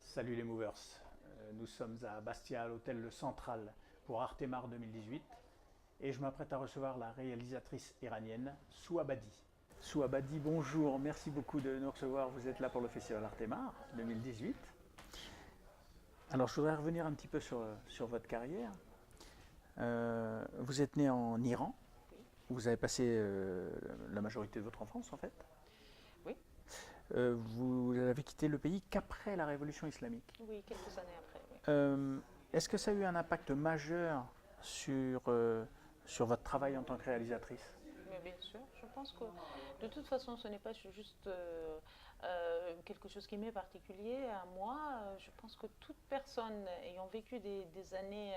Salut les movers. Nous sommes à Bastia, à l'hôtel Le Central pour Artemar 2018 et je m'apprête à recevoir la réalisatrice iranienne Sou Abadi. Sou Abadi, bonjour, merci beaucoup de nous recevoir. Vous êtes là pour le festival Artemar 2018. Alors je voudrais revenir un petit peu sur votre carrière. Vous êtes né en Iran. Oui. Vous avez passé la majorité de votre enfance en fait. Oui. Vous avez quitté le pays qu'après la révolution islamique. Oui, quelques années après. Oui. Est-ce que ça a eu un impact majeur sur votre travail en tant que réalisatrice? Mais bien sûr, je pense que de toute façon, ce n'est pas juste quelque chose qui m'est particulier à moi. Je pense que toute personne ayant vécu des années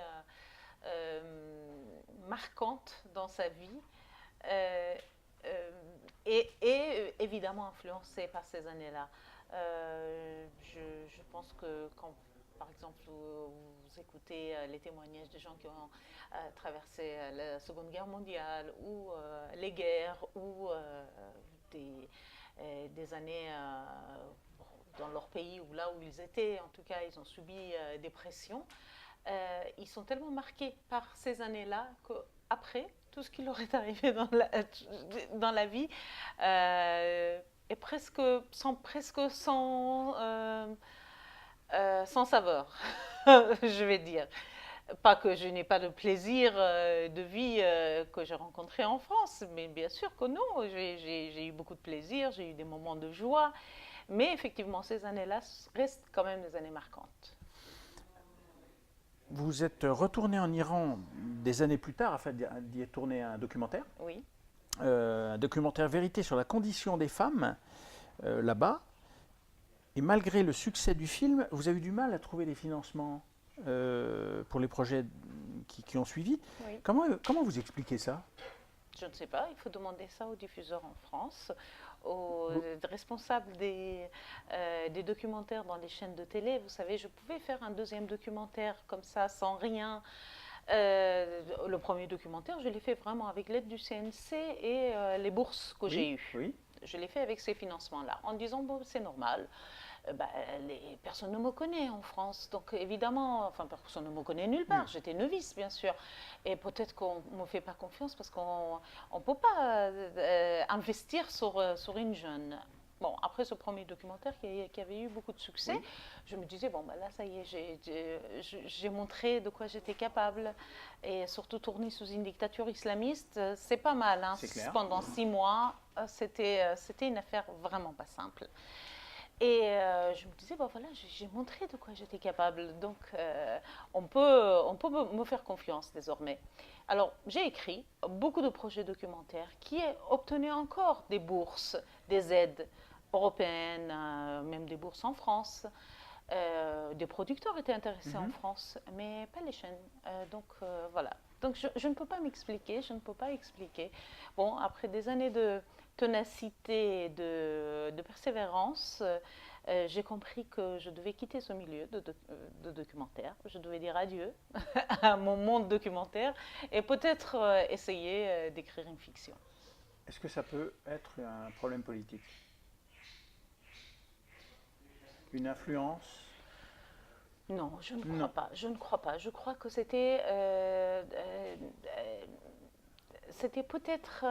marquantes dans sa vie euh, est évidemment influencée par ces années-là. Je pense que quand par exemple, vous écoutez les témoignages de gens qui ont traversé la Seconde Guerre mondiale ou les guerres ou des années dans leur pays ou là où ils étaient, en tout cas, ils ont subi des pressions. Ils sont tellement marqués par ces années-là qu'après, tout ce qui leur est arrivé dans la vie est presque sans saveur, je vais dire. Pas que je n'ai pas de plaisir de vie que j'ai rencontré en France, mais bien sûr que non, j'ai eu beaucoup de plaisir, j'ai eu des moments de joie, mais effectivement, ces années-là restent quand même des années marquantes. Vous êtes retourné en Iran des années plus tard afin d'y tourner un Oui. documentaire vérité sur la condition des femmes là-bas. Et malgré le succès du film, vous avez eu du mal à trouver des financements pour les projets qui ont suivi. Oui. Comment vous expliquez ça? Je ne sais pas, il faut demander ça aux diffuseurs en France, aux responsables des documentaires dans les chaînes de télé. Vous savez, je pouvais faire un deuxième documentaire comme ça, sans rien. Le premier documentaire, je l'ai fait vraiment avec l'aide du CNC et les bourses que j'ai eues. Oui. Je l'ai fait avec ces financements-là, en disant, bon, c'est normal. Personne ne me connaît en France, donc évidemment, enfin personne ne me connaît nulle part, j'étais novice bien sûr, et peut-être qu'on ne me fait pas confiance parce qu'on ne peut pas investir sur une jeune. Bon, après ce premier documentaire qui avait eu beaucoup de succès, je me disais, bon, là, ça y est, j'ai montré de quoi j'étais capable. Et surtout tourner sous une dictature islamiste, c'est pas mal. Hein. C'est clair. Pendant 6 mois, c'était une affaire vraiment pas simple. Et je me disais, bon voilà, j'ai montré de quoi j'étais capable, donc on peut me faire confiance désormais. Alors j'ai écrit beaucoup de projets documentaires qui obtenaient encore des bourses, des aides européennes, même des bourses en France. Des producteurs étaient intéressés en France, mais pas les chaînes. Voilà. Donc je ne peux pas m'expliquer, je ne peux pas expliquer. Bon, après des années de ténacité et de persévérance, j'ai compris que je devais quitter ce milieu de documentaire. Je devais dire adieu à mon monde documentaire et peut-être essayer d'écrire une fiction. Est-ce que ça peut être un problème politique? Une influence? Non, je ne crois Non. pas. Je ne crois pas. Je crois que c'était peut-être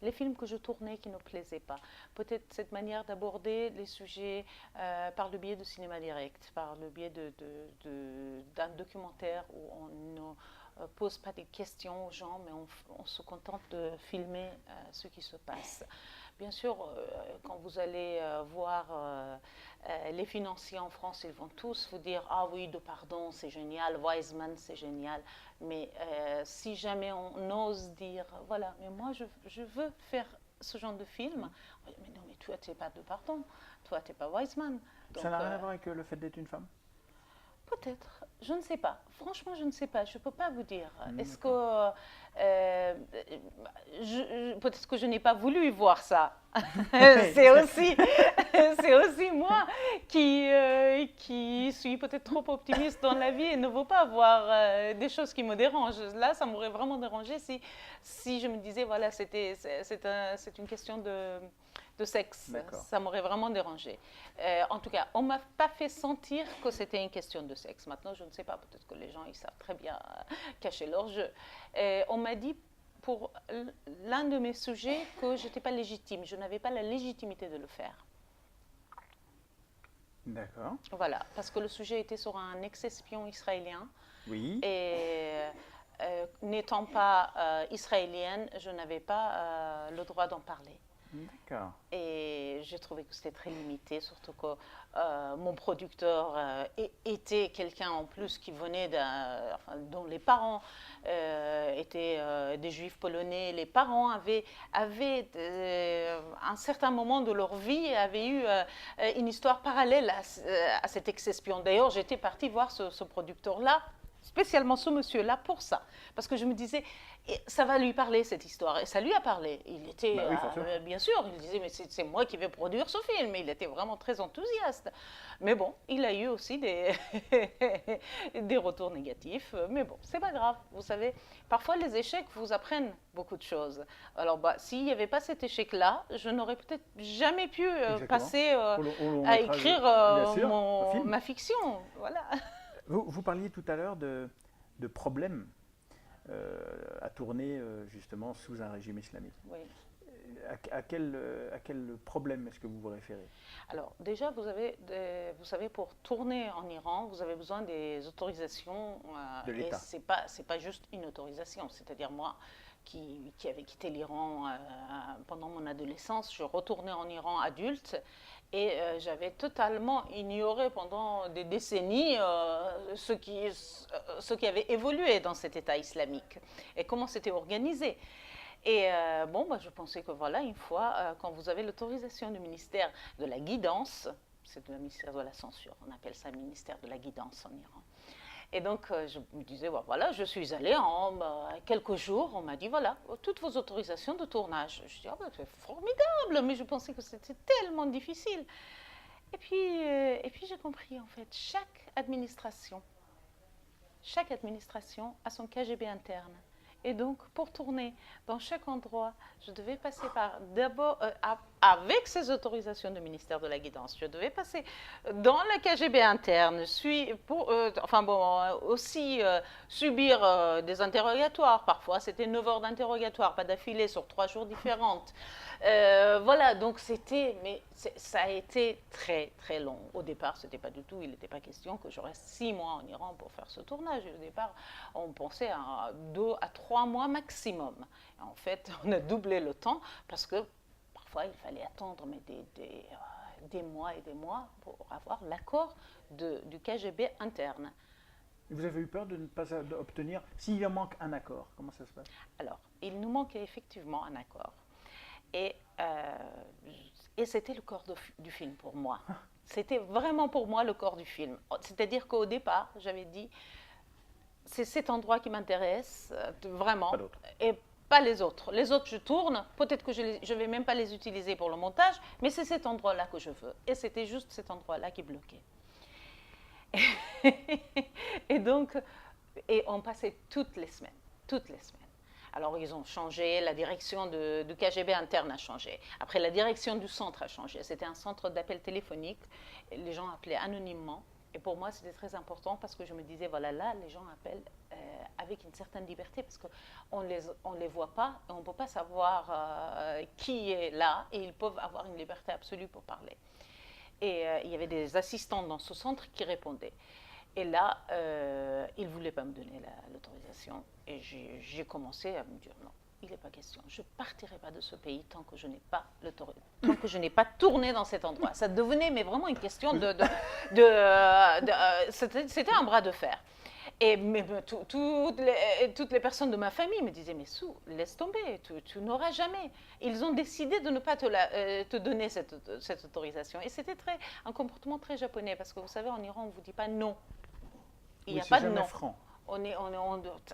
les films que je tournais qui ne plaisaient pas. Peut-être cette manière d'aborder les sujets par le biais de cinéma direct, par le biais d'un documentaire où on ne pose pas des questions aux gens, mais on se contente de filmer ce qui se passe. Bien sûr, quand vous allez voir les financiers en France, ils vont tous vous dire « Ah oui, Depardieu, c'est génial, Wiseman, c'est génial ». Mais si jamais on ose dire « Voilà, mais moi, je veux faire ce genre de film », mais non, mais toi, tu n'es pas Depardieu, toi, tu n'es pas Wiseman. Ça n'a rien à voir avec le fait d'être une femme? Peut-être, je ne sais pas. Franchement, je ne sais pas. Je ne peux pas vous dire. Est-ce que peut-être que je n'ai pas voulu voir ça. c'est aussi moi qui suis peut-être trop optimiste dans la vie et ne veux pas voir des choses qui me dérangent. Là, ça m'aurait vraiment dérangé si je me disais voilà, c'est une question de sexe. D'accord. Ça m'aurait vraiment dérangé. En tout cas, on ne m'a pas fait sentir que c'était une question de sexe. Maintenant, je ne sais pas, peut-être que les gens, ils savent très bien cacher leur jeu. On m'a dit, pour l'un de mes sujets, que je n'étais pas légitime. Je n'avais pas la légitimité de le faire. D'accord. Voilà, parce que le sujet était sur un ex-espion israélien. Oui. Et n'étant pas israélienne, je n'avais pas le droit d'en parler. D'accord. Et j'ai trouvé que c'était très limité, surtout que mon producteur était quelqu'un en plus qui venait dont les parents étaient des juifs polonais. Les parents avaient un certain moment de leur vie, avaient eu une histoire parallèle à cet ex-espion. D'ailleurs, j'étais partie voir ce producteur-là, spécialement ce monsieur-là, pour ça. Parce que je me disais, ça va lui parler cette histoire. Et ça lui a parlé. Il était, oui, bien sûr, il disait, mais c'est moi qui vais produire ce film. Il était vraiment très enthousiaste. Mais bon, il a eu aussi des retours négatifs. Mais bon, c'est pas grave. Vous savez, parfois les échecs vous apprennent beaucoup de choses. Alors, s'il n'y avait pas cet échec-là, je n'aurais peut-être jamais pu passer à écrire ma fiction. Voilà. Vous parliez tout à l'heure de problèmes à tourner justement sous un régime islamique. Oui. À quel problème est-ce que vous vous référez? Alors déjà, vous savez, pour tourner en Iran, vous avez besoin des autorisations. De l'État. Et c'est pas juste une autorisation. C'est-à-dire moi, qui avait quitté l'Iran pendant mon adolescence, je retournais en Iran adulte. Et j'avais totalement ignoré pendant des décennies ce qui avait évolué dans cet État islamique et comment c'était organisé. Et je pensais que voilà, une fois, quand vous avez l'autorisation du ministère de la guidance, c'est le ministère de la censure, on appelle ça le ministère de la guidance en Iran. Et donc, je me disais, voilà, je suis allée en quelques jours, on m'a dit, voilà, toutes vos autorisations de tournage. Je dis, c'est formidable, mais je pensais que c'était tellement difficile. Et puis j'ai compris, en fait, chaque administration a son KGB interne. Et donc, pour tourner dans chaque endroit, je devais passer d'abord, avec ces autorisations du ministère de la Guidance, je devais passer dans la KGB interne, aussi subir des interrogatoires. Parfois, c'était 9 heures d'interrogatoire, pas d'affilée, sur 3 jours différentes. Voilà, donc ça a été très, très long. Au départ, il n'était pas question que je reste 6 mois en Iran pour faire ce tournage. Au départ, on pensait à 2 à 3 mois maximum. Et en fait, on a doublé le temps parce que parfois, il fallait attendre des mois et des mois pour avoir l'accord du KGB interne. Vous avez eu peur de ne pas obtenir, s'il en manque un accord, comment ça se passe? Alors, il nous manquait effectivement un accord. Et c'était le corps du film pour moi. C'était vraiment pour moi le corps du film. C'est-à-dire qu'au départ, j'avais dit, c'est cet endroit qui m'intéresse, vraiment. Pas d'autre. Et pas les autres. Les autres, je tourne. Peut-être que je ne vais même pas les utiliser pour le montage, mais c'est cet endroit-là que je veux. Et c'était juste cet endroit-là qui bloquait. Et on passait toutes les semaines. Alors, ils ont changé, la direction du KGB interne a changé. Après, la direction du centre a changé. C'était un centre d'appel téléphonique. Les gens appelaient anonymement. Et pour moi, c'était très important parce que je me disais, voilà, là, les gens appellent avec une certaine liberté parce qu'on ne les voit pas et on ne peut pas savoir qui est là. Et ils peuvent avoir une liberté absolue pour parler. Et il y avait des assistants dans ce centre qui répondaient. Et là, il ne voulait pas me donner l'autorisation. Et j'ai commencé à me dire non, il n'est pas question. Je ne partirai pas de ce pays tant que je n'ai pas tourné dans cet endroit. Ça devenait mais vraiment une question c'était un bras de fer. Et toutes les personnes de ma famille me disaient, mais Sue, laisse tomber, tu n'auras jamais. Ils ont décidé de ne pas te donner cette autorisation. Et c'était un comportement très japonais, parce que vous savez, en Iran, on ne vous dit pas non. Il n'y a pas de non. Franc.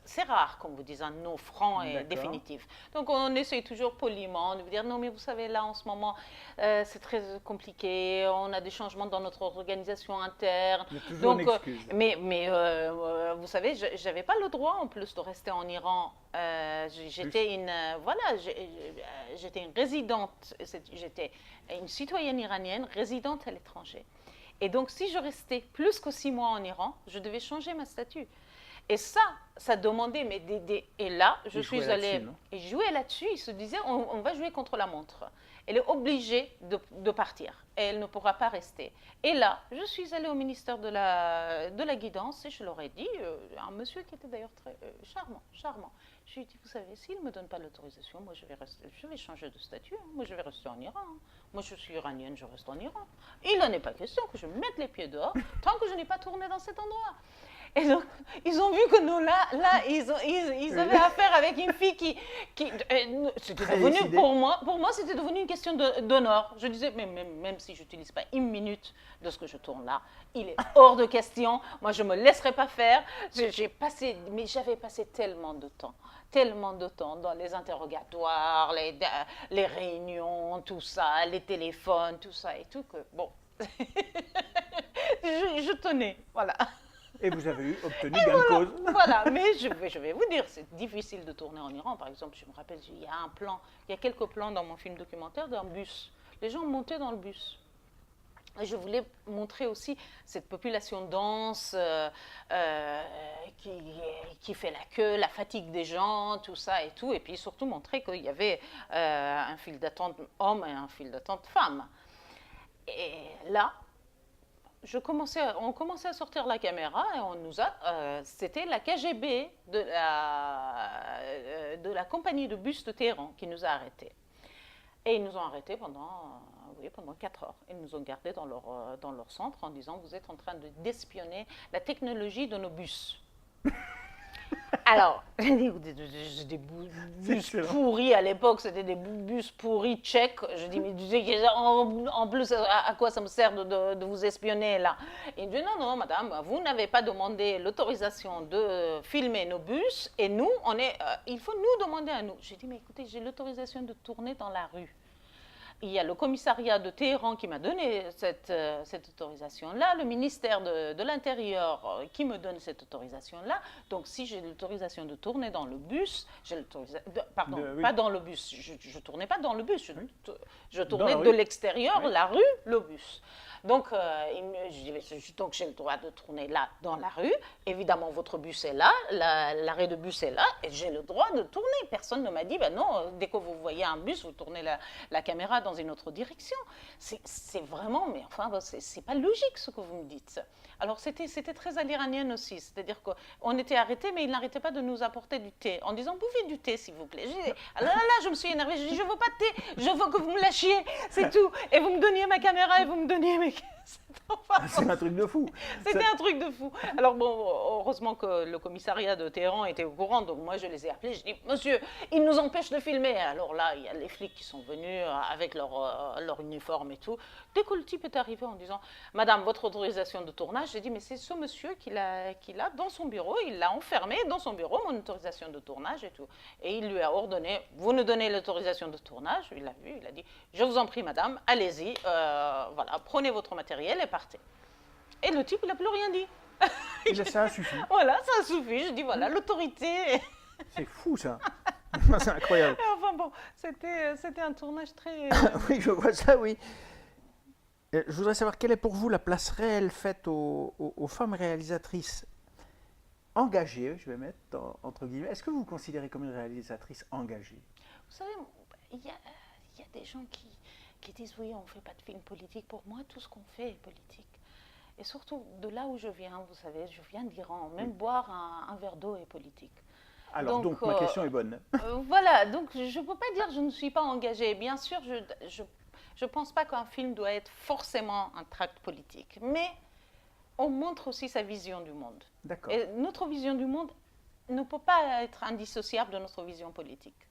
C'est rare qu'on vous dise un non franc et définitif. Donc on essaye toujours poliment de vous dire non, mais vous savez, là en ce moment c'est très compliqué, on a des changements dans notre organisation interne. Il y a toujours une excuse. Mais vous savez, je n'avais pas le droit en plus de rester en Iran. J'étais j'étais une résidente, j'étais une citoyenne iranienne résidente à l'étranger. Et donc, si je restais plus que 6 mois en Iran, je devais changer ma statut. Et ça demandait, et là, je suis allée et jouer là-dessus. Il se disait, on va jouer contre la montre. Elle est obligée de partir et elle ne pourra pas rester. Et là, je suis allée au ministère de la guidance et je leur ai dit, un monsieur qui était d'ailleurs très charmant. Je lui ai dit, vous savez, s'il ne me donne pas l'autorisation, moi je vais changer de statut. Hein. Moi je vais rester en Iran. Hein. Moi je suis iranienne, je reste en Iran. Il n'en est pas question que je mette les pieds dehors tant que je n'ai pas tourné dans cet endroit. Et donc, ils ont vu que nous, là ils avaient affaire avec une fille qui c'était devenu, pour moi, c'était devenu une question d'honneur. Je disais, même si je n'utilise pas une minute de ce que je tourne là, il est hors de question. Moi, je ne me laisserai pas faire. J'avais passé tellement de temps dans les interrogatoires, les réunions, tout ça, les téléphones, tout ça et tout, que bon, je tenais, voilà. Et vous avez obtenu gain de cause. Voilà, mais je vais vous dire, c'est difficile de tourner en Iran. Par exemple, je me rappelle, il y a quelques plans dans mon film documentaire d'un bus. Les gens montaient dans le bus. Et je voulais montrer aussi cette population dense qui fait la queue, la fatigue des gens, tout ça et tout. Et puis surtout montrer qu'il y avait un fil d'attente homme et un fil d'attente femme. Et là, on commençait à sortir la caméra et c'était la KGB de la compagnie de bus de Téhéran qui nous a arrêtés. Et ils nous ont arrêtés pendant 4 heures. Ils nous ont gardés dans leur centre en disant, vous êtes en train d'espionner la technologie de nos bus. Alors, des bus pourris à l'époque, c'était des bus pourris tchèques. Je dis, mais en plus, à quoi ça me sert de vous espionner là? Il dit, non, madame, vous n'avez pas demandé l'autorisation de filmer nos bus et nous, il faut nous demander à nous. J'ai dit, mais écoutez, j'ai l'autorisation de tourner dans la rue. Il y a le commissariat de Téhéran qui m'a donné cette autorisation-là, le ministère de l'Intérieur qui me donne cette autorisation-là. Donc, si j'ai l'autorisation de tourner dans le bus, pas dans le bus, je ne tournais pas dans le bus, je tournais de l'extérieur, la rue, le bus. Donc, donc j'ai le droit de tourner là, dans la rue. Évidemment, votre bus est là, l'arrêt de bus est là, et j'ai le droit de tourner. Personne ne m'a dit, ben non, dès que vous voyez un bus, vous tournez la caméra dans une autre direction. C'est vraiment, mais enfin, c'est pas logique ce que vous me dites. Alors, c'était très à l'iranienne aussi, c'est-à-dire qu'on était arrêtés, mais ils n'arrêtaient pas de nous apporter du thé, en disant, buvez du thé, s'il vous plaît. Alors là, je me suis énervée, je dis, je veux pas de thé, je veux que vous me lâchiez, c'est tout. Et vous me donniez ma caméra et vous me donniez mes... C'est un truc de fou. C'était un truc de fou. Alors bon, heureusement que le commissariat de Téhéran était au courant, donc moi je les ai appelés, je dis, monsieur, ils nous empêchent de filmer. Alors là, il y a les flics qui sont venus avec leur uniforme et tout. Dès que le type est arrivé en disant, madame, votre autorisation de tournage, j'ai dit, mais c'est ce monsieur qu'il a dans son bureau, il l'a enfermé dans son bureau, mon autorisation de tournage et tout. Et il lui a ordonné, vous nous donnez l'autorisation de tournage, il l'a vu, il a dit, je vous en prie madame, allez-y, voilà, prenez votre matériel et partez. Et le type, il n'a plus rien dit. Ça a suffi. Voilà, ça a suffi. Je dis, voilà, l'autorité. C'est fou, ça. C'est incroyable. Enfin bon, c'était un tournage très... Oui, je vois ça, oui. Je voudrais savoir quelle est pour vous la place réelle faite aux femmes réalisatrices engagées, je vais mettre entre guillemets. Est-ce que vous vous considérez comme une réalisatrice engagée? Vous savez, il y a des gens qui disent, oui, on ne fait pas de film politique. Pour moi, tout ce qu'on fait est politique. Et surtout, de là où je viens, vous savez, je viens d'Iran. Même boire un verre d'eau est politique. Alors, donc ma question est bonne. Voilà, donc je ne peux pas dire que je ne suis pas engagée. Bien sûr, je ne pense pas qu'un film doit être forcément un tract politique. Mais on montre aussi sa vision du monde. D'accord. Et notre vision du monde ne peut pas être indissociable de notre vision politique.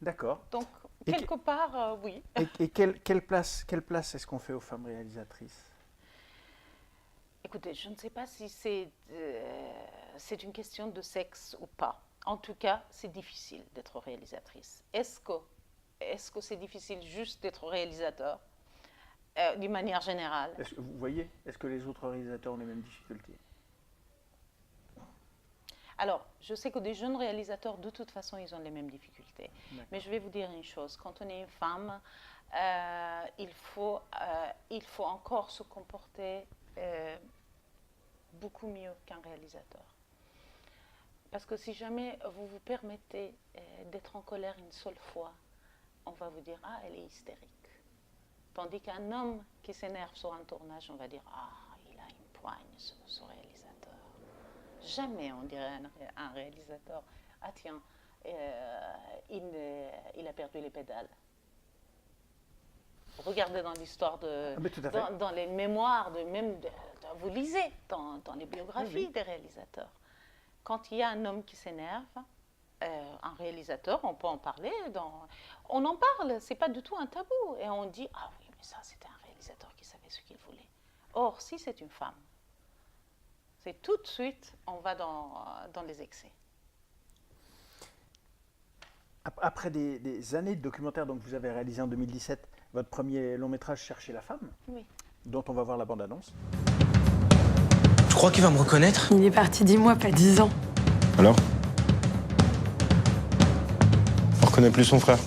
D'accord. Donc, quelque part, oui. Et quelle place est-ce qu'on fait aux femmes réalisatrices? Écoutez, je ne sais pas si c'est une question de sexe ou pas. En tout cas, c'est difficile d'être réalisatrice. Est-ce que c'est difficile juste d'être réalisateur d'une manière générale? Vous voyez, est-ce que les autres réalisateurs ont les mêmes difficultés? Alors, je sais que des jeunes réalisateurs, de toute façon, ils ont les mêmes difficultés. D'accord. Mais je vais vous dire une chose, quand on est une femme, il faut encore se comporter beaucoup mieux qu'un réalisateur. Parce que si jamais vous vous permettez d'être en colère une seule fois, on va vous dire « Ah, elle est hystérique ». Tandis qu'un homme qui s'énerve sur un tournage, on va dire « Ah, il a une poigne, ce réalisateur ». Jamais on dirait un réalisateur « Ah tiens, il a perdu les pédales ». Regardez dans l'histoire dans les mémoires, vous lisez dans les biographies des réalisateurs. Quand il y a un homme qui s'énerve, un réalisateur, on peut en parler, on en parle, c'est pas du tout un tabou. Et on dit, ah oui, mais ça c'était un réalisateur qui savait ce qu'il voulait. Or, si c'est une femme, c'est tout de suite, on va dans les excès. Après des années de documentaires, donc vous avez réalisé en 2017 votre premier long métrage Chercher la femme, oui, dont on va voir la bande-annonce. Tu crois qu'il va me reconnaître? Il est parti 10 mois, pas 10 ans. Alors? On reconnaît plus son frère.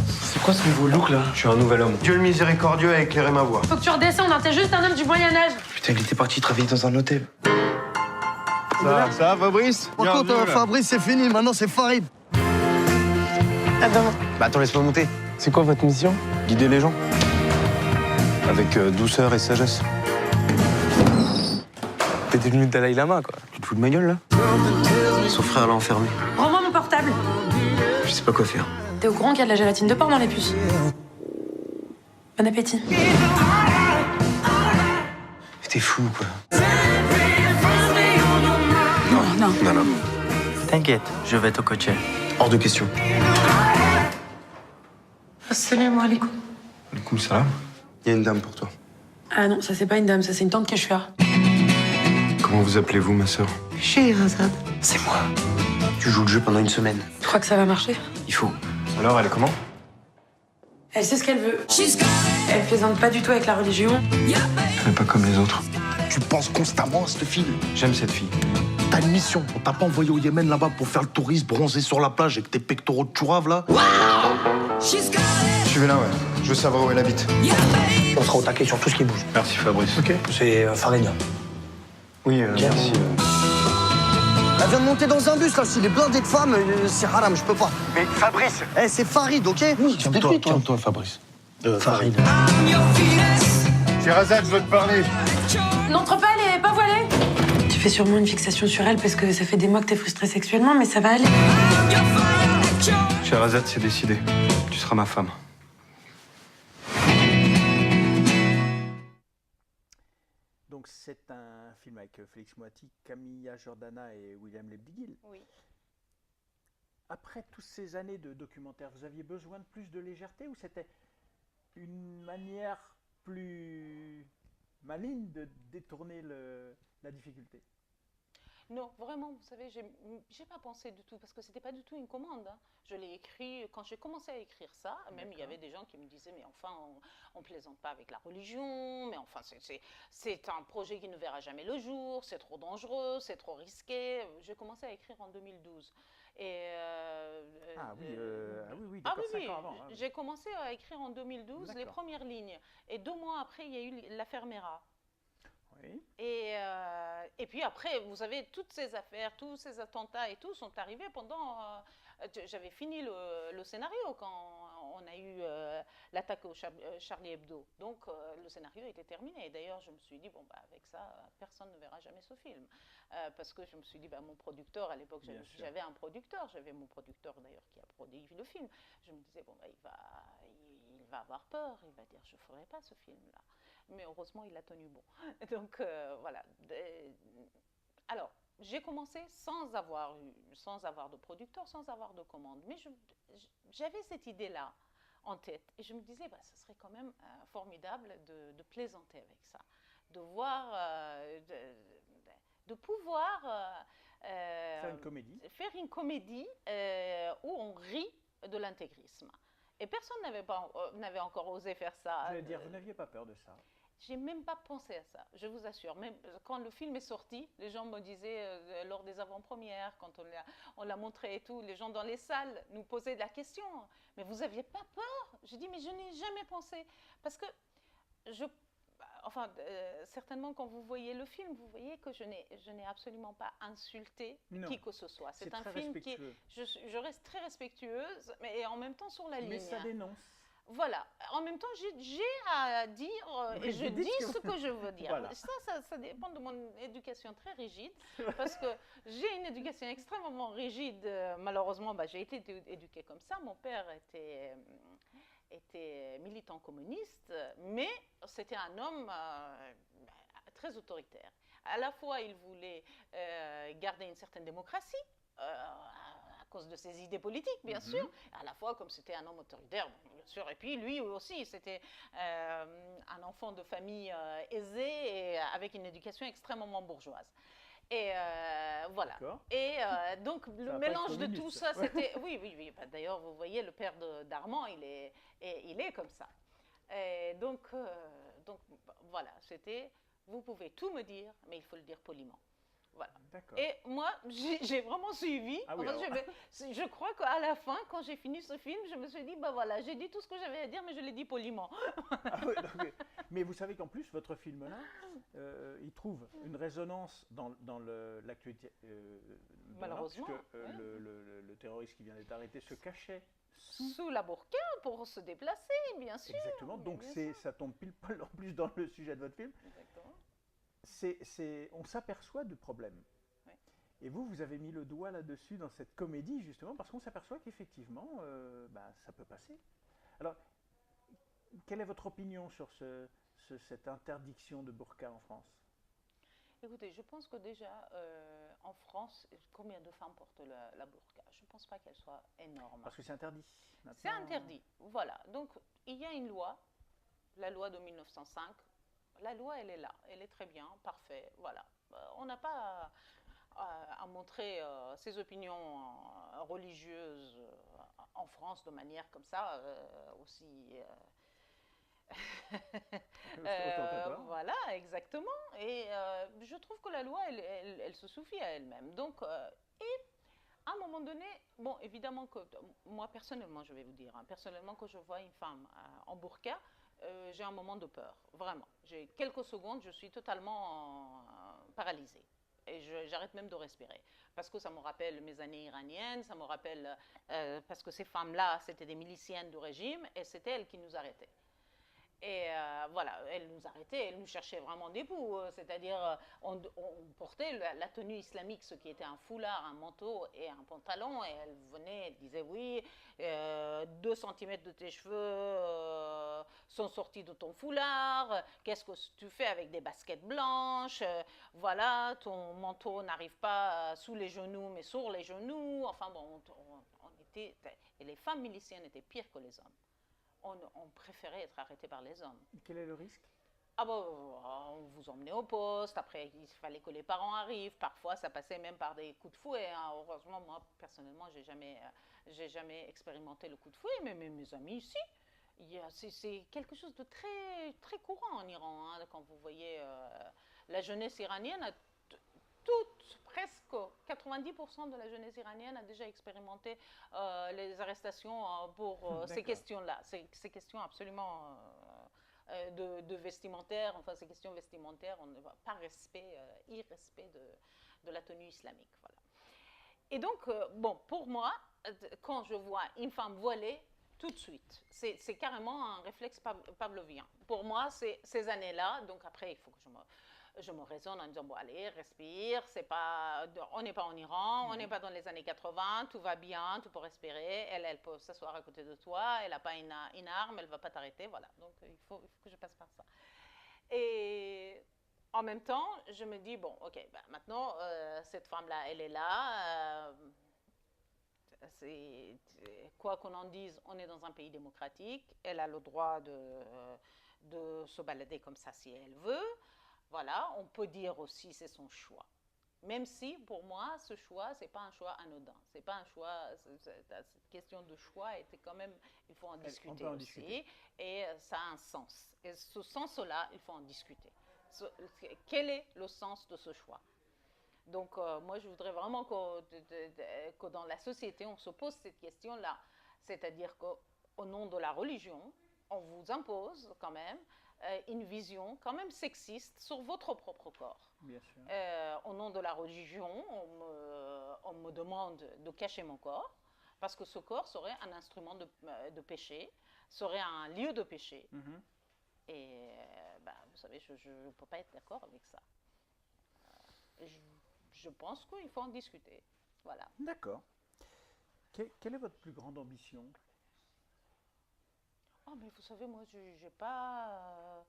C'est quoi ce nouveau look là? Je suis un nouvel homme. Dieu le miséricordieux a éclairé ma voie. Faut que tu redescendes, hein, t'es juste un homme du Moyen-Âge. Putain, il était parti travailler dans un hôtel. Ça va, Fabrice? Par contre, Fabrice, c'est fini, maintenant c'est Farid. Bah attends, laisse-moi monter. C'est quoi votre mission? Guider les gens. Avec douceur et sagesse. T'es devenu le Dalai Lama, quoi. Tu te fous de ma gueule, là? Son frère l'a enfermé. Rends-moi mon portable. Je sais pas quoi faire. T'es au courant qu'il y a de la gélatine de porc dans les puces? Bon appétit. T'es fou, quoi. Non. Non. T'inquiète, je vais te coacher. Hors de question. Assalamu alaikum. Alaikum salam. Il y a une dame pour toi. Ah non, ça c'est pas une dame, ça c'est une tante que je suis. Comment vous appelez-vous, ma sœur? Scheherazade. C'est moi. Tu joues le jeu pendant une semaine. Tu crois que ça va marcher? Il faut. Alors, elle est comment? Elle sait ce qu'elle veut. Elle plaisante pas du tout avec la religion. Elle est pas comme les autres. Tu penses constamment à cette fille. J'aime cette fille. T'as une mission. On t'a pas envoyé au Yémen là-bas pour faire le touriste, bronzer sur la plage avec tes pectoraux de chourave là. Suivez là, ouais. Je veux savoir où elle habite. On sera au taquet sur tout ce qui bouge. Merci, Fabrice. Ok. C'est Farina. Oui, merci. Elle vient de monter dans un bus là, s'il est blindé de femmes, c'est haram, je peux pas. Mais Fabrice! Eh, c'est Farid, ok? Oui, calme-toi, Fabrice. Farid. Scheherazade, je veux te parler. N'entre pas, elle est pas voilée. Tu fais sûrement une fixation sur elle parce que ça fait des mois que t'es frustrée sexuellement, mais ça va aller. Scheherazade, c'est décidé. Tu seras ma femme. Donc c'est un film avec Félix Moati, Camilla Jordana et William Lebdigil. oui. Après toutes ces années de documentaires, vous aviez besoin de plus de légèreté ou c'était une manière plus maligne de détourner la difficulté? Non, vraiment, vous savez, j'ai pas pensé du tout, parce que c'était pas du tout une commande. Hein. Je l'ai écrit, quand j'ai commencé à écrire ça, même il y avait des gens qui me disaient, mais enfin, on plaisante pas avec la religion, mais enfin, c'est un projet qui ne verra jamais le jour, c'est trop dangereux, c'est trop risqué. J'ai commencé à écrire en 2012. Et oui, d'accord, 5 ans avant. J'ai commencé à écrire en 2012 les premières lignes. Et 2 mois après, il y a eu l'affaire Mera. Oui. Et puis après, vous savez, toutes ces affaires, tous ces attentats et tout sont arrivés pendant... j'avais fini le scénario quand on a eu l'attaque au Charlie Hebdo. Donc le scénario était terminé. Et d'ailleurs, je me suis dit, bon, bah, avec ça, personne ne verra jamais ce film. Parce que je me suis dit, bah, mon producteur, à l'époque, j'avais un producteur. J'avais mon producteur d'ailleurs qui a produit le film. Je me disais, bon, bah, il va avoir peur. Il va dire, je ne ferai pas ce film-là. Mais heureusement, il a tenu bon. Donc, voilà. Alors, j'ai commencé sans avoir de producteur, sans avoir de commande. Mais j'avais cette idée-là en tête. Et je me disais, bah, ce serait quand même formidable de plaisanter avec ça. De voir, de pouvoir faire une comédie où on rit de l'intégrisme. Et personne n'avait encore osé faire ça. J'allais dire, vous n'aviez pas peur de ça? J'ai même pas pensé à ça, je vous assure. Même quand le film est sorti, les gens me disaient, lors des avant-premières, quand on l'a montré et tout, les gens dans les salles nous posaient la question. Mais vous aviez pas peur? J'ai dit, mais je n'y ai jamais pensé. Parce que certainement quand vous voyez le film, vous voyez que je n'ai absolument pas insulté qui que ce soit. C'est un film qui je reste très respectueuse, mais en même temps sur la ligne. Mais ça dénonce. Voilà. En même temps, j'ai à dire et je dis ce que je veux dire. Voilà. Ça dépend de mon éducation très rigide, parce que j'ai une éducation extrêmement rigide. Malheureusement, j'ai été éduquée comme ça. Mon père était militant communiste, mais c'était un homme très autoritaire. À la fois, il voulait garder une certaine démocratie, à cause de ses idées politiques, bien sûr, à la fois comme c'était un homme autoritaire, bien sûr, et puis lui aussi, c'était un enfant de famille aisée et avec une éducation extrêmement bourgeoise. Et voilà. Et donc, le mélange de tout ça, c'était... Oui. D'ailleurs, vous voyez, le père d'Armand, il est comme ça. Et donc, voilà, c'était... Vous pouvez tout me dire, mais il faut le dire poliment. Voilà. Et moi, j'ai vraiment suivi. Ah oui, je crois qu'à la fin, quand j'ai fini ce film, je me suis dit, voilà, j'ai dit tout ce que j'avais à dire, mais je l'ai dit poliment. Ah oui, mais vous savez qu'en plus, votre film-là, il trouve une résonance dans l'actualité. Malheureusement. Parce que le terroriste qui vient d'être arrêté se cachait sous la burqa pour se déplacer, bien sûr. Exactement, donc ça tombe pile poil en plus dans le sujet de votre film. Exactement. On s'aperçoit du problème. Oui. Et vous avez mis le doigt là-dessus dans cette comédie, justement, parce qu'on s'aperçoit qu'effectivement, ça peut passer. Alors, quelle est votre opinion sur cette interdiction de burqa en France? Écoutez, je pense que déjà, en France, combien de femmes portent la burqa? Je ne pense pas qu'elle soit énorme. Parce que c'est interdit. C'est interdit, voilà. Donc, il y a une loi, la loi de 1905. La loi, elle est là, elle est très bien, parfait, voilà. On n'a pas à montrer ses opinions religieuses en France de manière comme ça, aussi... voilà, exactement. Et je trouve que la loi, elle se suffit à elle-même. Donc, et à un moment donné, bon, évidemment que moi, personnellement, je vais vous dire, personnellement, quand je vois une femme en burqa, j'ai un moment de peur, vraiment. J'ai quelques secondes, je suis totalement paralysée. Et j'arrête même de respirer. Parce que ça me rappelle mes années iraniennes, ça me rappelle... parce que ces femmes-là, c'était des miliciennes du régime, et c'était elles qui nous arrêtaient. Et voilà, elles nous arrêtaient, elles nous cherchaient vraiment des poux. C'est-à-dire, on portait la tenue islamique, ce qui était un foulard, un manteau et un pantalon. Et elles venaient, elles disaient, oui, 2 centimètres de tes cheveux sont sortis de ton foulard. Qu'est-ce que tu fais avec des baskets blanches? Voilà, ton manteau n'arrive pas sous les genoux, mais sur les genoux. Enfin bon, on était... Et les femmes miliciennes étaient pires que les hommes. On préférait être arrêté par les hommes. Quel est le risque? On vous emmenait au poste, après il fallait que les parents arrivent, parfois ça passait même par des coups de fouet. Heureusement, moi personnellement, j'ai jamais expérimenté le coup de fouet, mais mes amis, si. C'est quelque chose de très, très courant en Iran, quand vous voyez la jeunesse iranienne. Presque 90% de la jeunesse iranienne a déjà expérimenté les arrestations pour ces questions-là. Ces questions absolument de vestimentaire, enfin ces questions vestimentaires, on ne va pas irrespect de la tenue islamique. Voilà. Et donc, pour moi, quand je vois une femme voilée, tout de suite, c'est carrément un réflexe pavlovien. Pour moi, c'est ces années-là, donc après, il faut que je me raisonne en disant, bon, allez, respire, on n'est pas en Iran, on n'est pas dans les années 80, tout va bien, tu peux respirer, elle peut s'asseoir à côté de toi, elle n'a pas une arme, elle ne va pas t'arrêter, voilà. Donc, il faut que je passe par ça. Et en même temps, je me dis, bon, ok, maintenant, cette femme-là, elle est là, quoi qu'on en dise, on est dans un pays démocratique, elle a le droit de se balader comme ça si elle veut. Voilà, on peut dire aussi c'est son choix. Même si, pour moi, ce choix, ce n'est pas un choix anodin. C'est pas un choix, cette question de choix était quand même, il faut en discuter aussi. Discuter. Et ça a un sens. Et ce sens-là, il faut en discuter. Quel est le sens de ce choix? Donc, moi, je voudrais vraiment que dans la société, on se pose cette question-là. C'est-à-dire qu'au nom de la religion, on vous impose quand même une vision quand même sexiste sur votre propre corps. Bien sûr. Au nom de la religion, on me demande de cacher mon corps parce que ce corps serait un instrument de péché, serait un lieu de péché. Mm-hmm. Et vous savez, je ne peux pas être d'accord avec ça. Je pense qu'il faut en discuter. Voilà. D'accord. Quelle est votre plus grande ambition? Oh, mais vous savez, moi, je n'ai pas...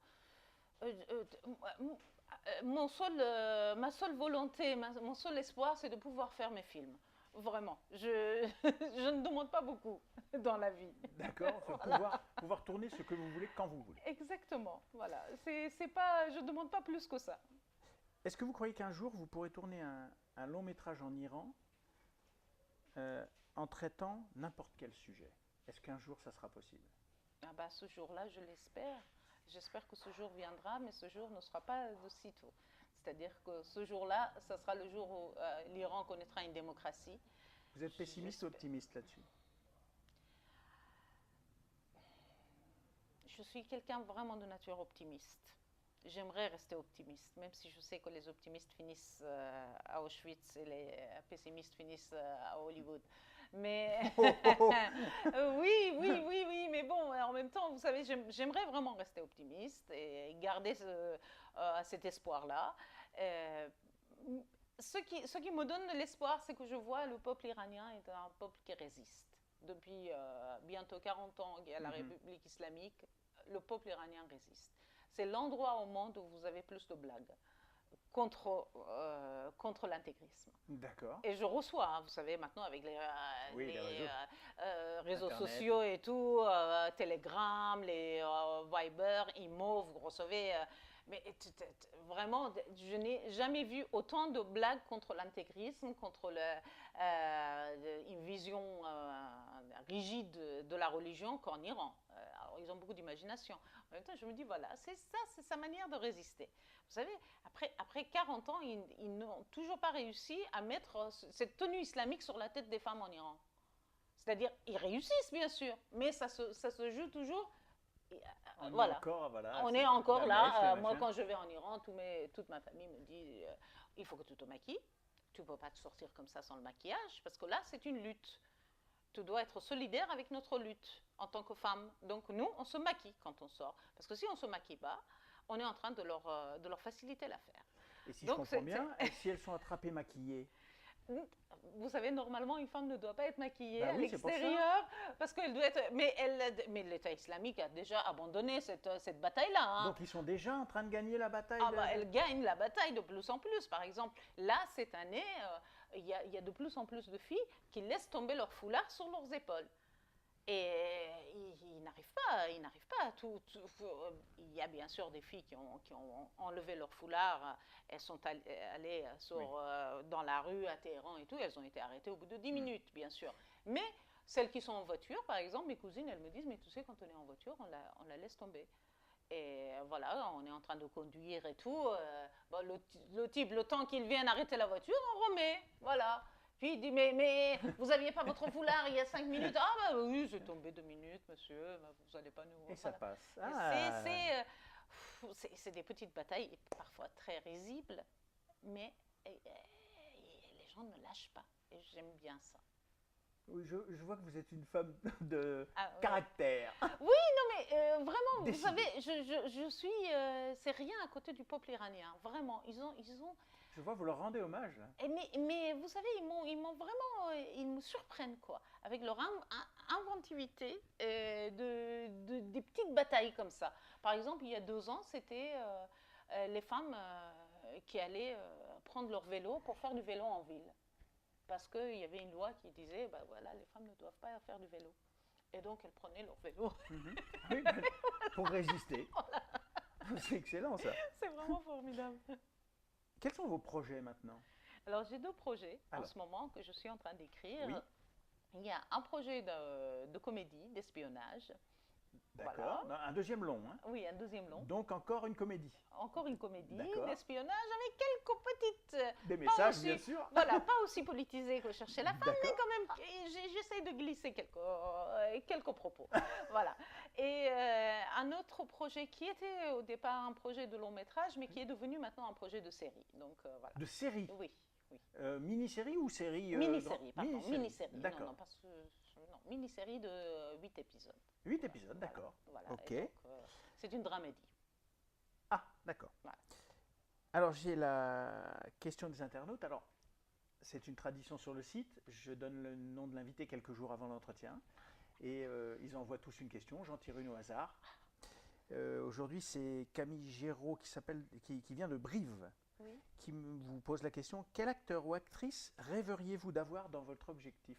ma seule volonté, mon seul espoir, c'est de pouvoir faire mes films. Vraiment. Je ne demande pas beaucoup dans la vie. D'accord. Voilà. Pouvoir tourner ce que vous voulez quand vous voulez. Exactement. Voilà. C'est pas, je ne demande pas plus que ça. Est-ce que vous croyez qu'un jour, vous pourrez tourner un long métrage en Iran en traitant n'importe quel sujet? Est-ce qu'un jour, ça sera possible? Ce jour-là, je l'espère. J'espère que ce jour viendra, mais ce jour ne sera pas de sitôt. C'est-à-dire que ce jour-là, ça sera le jour où l'Iran connaîtra une démocratie. Vous êtes pessimiste ou optimiste là-dessus? Je suis quelqu'un vraiment de nature optimiste. J'aimerais rester optimiste, même si je sais que les optimistes finissent à Auschwitz et les pessimistes finissent à Hollywood. Mais oui, mais bon, en même temps, vous savez, j'aimerais vraiment rester optimiste et garder cet espoir-là. Ce qui me donne de l'espoir, c'est que je vois le peuple iranien est un peuple qui résiste. Depuis bientôt 40 ans qu'il y a la République islamique, le peuple iranien résiste. C'est l'endroit au monde où vous avez plus de blagues contre l'intégrisme. D'accord. Et je reçois, vous savez, maintenant avec les réseaux Internet. sociaux et tout, Telegram, les Viber, Imo, vous recevez... mais vraiment, je n'ai jamais vu autant de blagues contre l'intégrisme, contre une vision rigide de la religion qu'en Iran. Alors, ils ont beaucoup d'imagination. En même temps, je me dis, voilà, c'est sa manière de résister. Vous savez, après 40 ans, ils n'ont toujours pas réussi à mettre cette tenue islamique sur la tête des femmes en Iran. C'est-à-dire, ils réussissent, bien sûr, mais ça se joue toujours... Voilà. On est encore là. Moi, quand je vais en Iran, toute ma famille me dit il faut que tu te maquilles. Tu ne peux pas te sortir comme ça sans le maquillage, parce que là, c'est une lutte. Tu dois être solidaire avec notre lutte en tant que femme. Donc, nous, on se maquille quand on sort. Parce que si on ne se maquille pas, on est en train de leur faciliter l'affaire. Et si je comprends bien, si elles sont attrapées maquillées? Vous savez, normalement, une femme ne doit pas être maquillée à oui, l'extérieur parce qu'elle doit être. Mais l'État islamique a déjà abandonné cette bataille-là. Hein. Donc, ils sont déjà en train de gagner la bataille. Elle gagne la bataille de plus en plus. Par exemple, là, cette année, il y a de plus en plus de filles qui laissent tomber leur foulard sur leurs épaules. Et ils n'arrivent pas à tout. Il y a bien sûr des filles qui ont enlevé leur foulard. Elles sont allées dans la rue à Téhéran et tout. Elles ont été arrêtées au bout de 10 minutes, bien sûr. Mais celles qui sont en voiture, par exemple, mes cousines, elles me disent, mais tu sais, quand on est en voiture, on la laisse tomber. Et voilà, on est en train de conduire et tout. Le type, le temps qu'il vienne arrêter la voiture, on remet. Voilà. Puis il dit, mais vous n'aviez pas votre foulard il y a 5 minutes? Ah oui, j'ai tombé 2 minutes, monsieur, vous n'allez pas nous... Et ça passe. C'est des petites batailles, parfois très risibles, mais les gens ne lâchent pas, et j'aime bien ça. Oui, je vois que vous êtes une femme de caractère. Oui, non, mais vraiment, Décidé. Vous savez, je suis... c'est rien à côté du peuple iranien, vraiment. Ils ont Je vois, vous leur rendez hommage. Là. Mais vous savez, ils m'ont vraiment... ils me surprennent, quoi. Avec leur inventivité des petites batailles comme ça. Par exemple, il y a 2 ans, c'était les femmes qui allaient prendre leur vélo pour faire du vélo en ville. Parce qu'il y avait une loi qui disait, voilà, les femmes ne doivent pas faire du vélo. Et donc, elles prenaient leur vélo. Oui, pour résister. Voilà. C'est excellent, ça. C'est vraiment formidable. Quels sont vos projets maintenant? Alors, j'ai deux projets en Alors. ce moment que je suis en train d'écrire. Oui. Il y a un projet de comédie, d'espionnage. D'accord. Un deuxième long, hein. Oui, un deuxième long. Donc encore une comédie. Encore une comédie D'accord. d'espionnage avec quelques petites... Des pas messages, aussi- bien sûr. Voilà, pas aussi politisées que Chercher la femme, mais D'accord. quand même, j'essaie de glisser quelques propos. Voilà. Et un autre projet qui était au départ un projet de long métrage, mais qui est devenu maintenant un projet de série. Donc voilà. De série. Oui, oui. Mini-série ou série Mini-série, pardon. Mini-série. Mini-série. D'accord. Non, non, mini-série de 8 épisodes. 8 épisodes, d'accord. Voilà. Ok. Et donc, c'est une dramédie. Ah, d'accord. Voilà. Alors, j'ai la question des internautes. Alors, c'est une tradition sur le site. Je donne le nom de l'invité quelques jours avant l'entretien. Et ils envoient tous une question. J'en tire une au hasard. Aujourd'hui, c'est Camille Géraud qui vient de Brive, Oui. qui vous pose la question. Quel acteur ou actrice rêveriez-vous d'avoir dans votre objectif?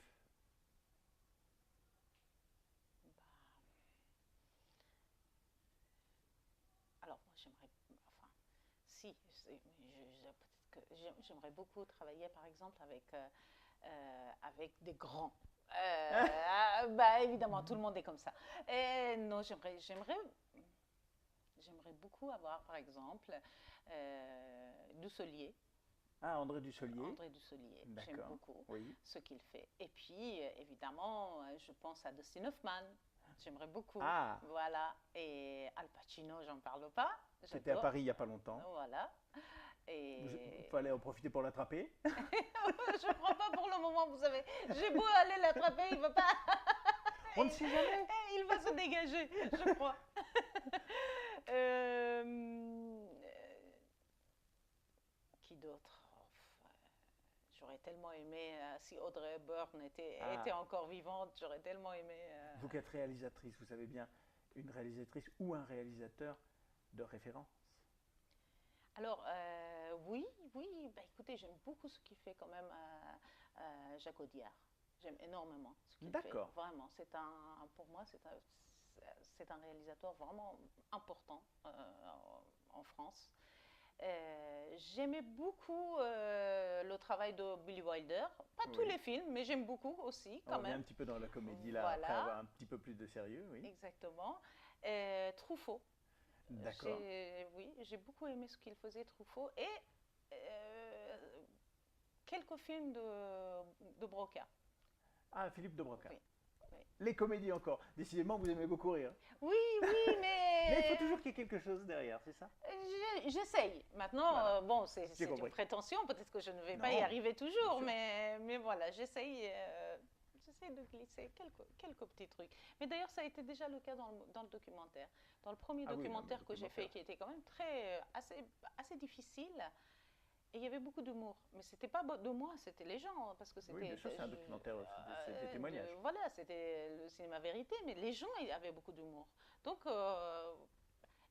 Alors, moi, j'aimerais, enfin, si, peut-être que j'aimerais beaucoup travailler, par exemple, avec des grands. Bah, évidemment, tout le monde est comme ça. Et non, j'aimerais beaucoup avoir, par exemple, Dussolier. Ah, André Dussolier. André Dussolier, j'aime D'accord. beaucoup Oui. ce qu'il fait. Et puis, évidemment, je pense à Dustin Hoffman. J'aimerais beaucoup. Ah. Voilà. Et Al Pacino, j'en parle pas. C'était à J'adore. Paris il n'y a pas longtemps. Voilà. Il Et fallait en profiter pour l'attraper. je ne crois pas pour le moment, vous savez. J'ai beau aller l'attraper, il ne va pas. On ne sait jamais. Il va se dégager, je crois. Qui d'autre? J'aurais tellement aimé, si Audrey Hepburn était encore vivante, j'aurais tellement aimé. Vous qui êtes réalisatrice, vous savez bien une réalisatrice ou un réalisateur de référence. Alors, oui, bah, écoutez, j'aime beaucoup ce qu'il fait quand même Jacques Audiard. J'aime énormément ce qu'il fait. D'accord. Vraiment, pour moi, c'est un réalisateur vraiment important en France. J'aimais beaucoup le travail de Billy Wilder. Pas tous Oui. les films, mais j'aime beaucoup aussi On quand revient un même. petit peu dans la comédie là, Voilà. après avoir un petit peu plus de sérieux, oui. Exactement. Truffaut. D'accord. Oui, j'ai beaucoup aimé ce qu'il faisait, Truffaut. Et quelques films de Broca. Ah, Philippe de Broca. Oui, oui. Les comédies encore. Décidément, vous aimez beaucoup rire. Oui, mais... Mais il faut toujours qu'il y ait quelque chose derrière, c'est ça? J'essaye. Maintenant, Voilà. bon, c'est J'ai une compris. prétention, peut-être que je ne vais Non, pas y arriver toujours, bien mais voilà, j'essaye de glisser quelques petits trucs. Mais d'ailleurs, ça a été déjà le cas dans le documentaire. Dans le premier Ah oui, documentaire dans le que j'ai fait, documentaire. qui était quand même assez difficile, et il y avait beaucoup d'humour. Mais c'était pas de moi, c'était les gens, parce que c'était... Oui, bien sûr, c'est un documentaire, c'est des témoignages. Voilà, c'était le cinéma vérité, mais les gens ils avaient beaucoup d'humour. Donc,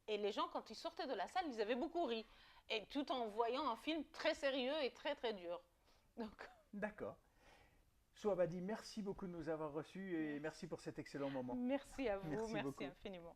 et les gens, quand ils sortaient de la salle, ils avaient beaucoup ri. Et tout en voyant un film très sérieux et très, très dur. Donc, D'accord. Souabadi, merci beaucoup de nous avoir reçus et merci pour cet excellent moment. merci à vous, Merci merci beaucoup. infiniment.